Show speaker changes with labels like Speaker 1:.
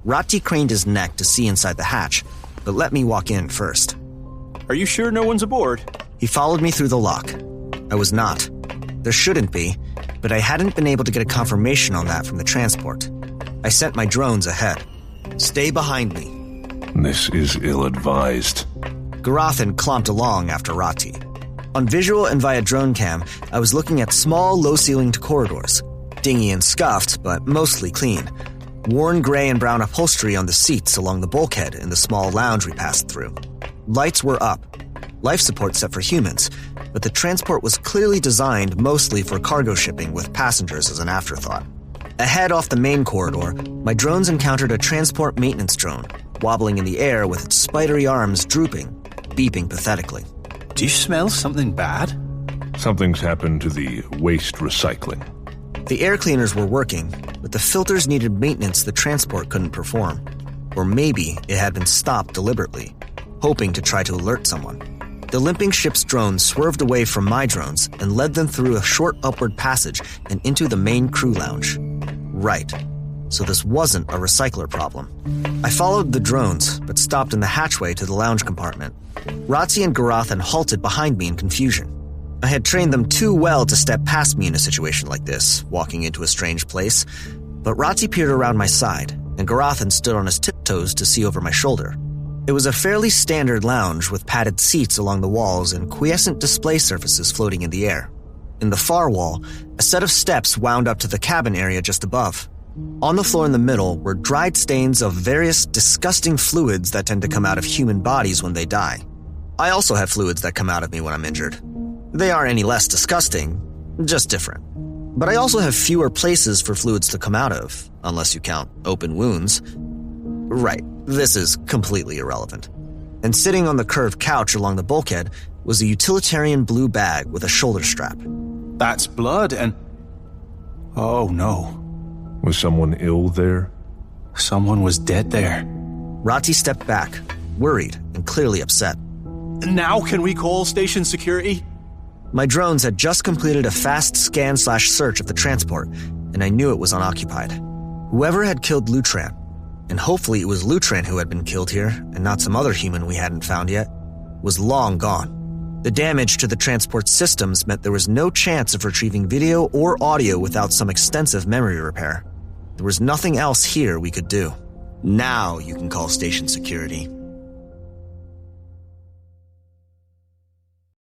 Speaker 1: Ratti craned his neck to see inside the hatch, but let me walk in first.
Speaker 2: Are you sure no one's aboard?
Speaker 1: He followed me through the lock. I was not. There shouldn't be, but I hadn't been able to get a confirmation on that from the transport. I sent my drones ahead. Stay behind me.
Speaker 3: This is ill-advised.
Speaker 1: Garathan clomped along after Ratti. On visual and via drone cam, I was looking at small, low-ceilinged corridors. Dingy and scuffed, but mostly clean. Worn gray and brown upholstery on the seats along the bulkhead in the small lounge we passed through. Lights were up. Life support set for humans, but the transport was clearly designed mostly for cargo shipping with passengers as an afterthought. Ahead off the main corridor, my drones encountered a transport maintenance drone, wobbling in the air with its spidery arms drooping, beeping pathetically.
Speaker 2: Do you smell something bad?
Speaker 3: Something's happened to the waste recycling.
Speaker 1: The air cleaners were working, but the filters needed maintenance the transport couldn't perform. Or maybe it had been stopped deliberately, hoping to try to alert someone. The limping ship's drones swerved away from my drones and led them through a short upward passage and into the main crew lounge. Right. So this wasn't a recycler problem. I followed the drones, but stopped in the hatchway to the lounge compartment. Ratti and Garathan halted behind me in confusion. I had trained them too well to step past me in a situation like this, walking into a strange place, but Ratti peered around my side, and Garathan stood on his tiptoes to see over my shoulder. It was a fairly standard lounge with padded seats along the walls and quiescent display surfaces floating in the air. In the far wall, a set of steps wound up to the cabin area just above. On the floor in the middle were dried stains of various disgusting fluids that tend to come out of human bodies when they die. I also have fluids that come out of me when I'm injured. They aren't any less disgusting, just different. But I also have fewer places for fluids to come out of, unless you count open wounds. Right, this is completely irrelevant. And sitting on the curved couch along the bulkhead was a utilitarian blue bag with a shoulder strap.
Speaker 2: That's blood and... Oh no.
Speaker 3: Was someone ill there?
Speaker 2: Someone was dead there.
Speaker 1: Ratti stepped back, worried and clearly upset.
Speaker 2: Now can we call station security?
Speaker 1: My drones had just completed a fast scan/search of the transport, and I knew it was unoccupied. Whoever had killed Lutran, and hopefully it was Lutran who had been killed here, and not some other human we hadn't found yet, was long gone. The damage to the transport systems meant there was no chance of retrieving video or audio without some extensive memory repair. There was nothing else here we could do. Now you can call station security.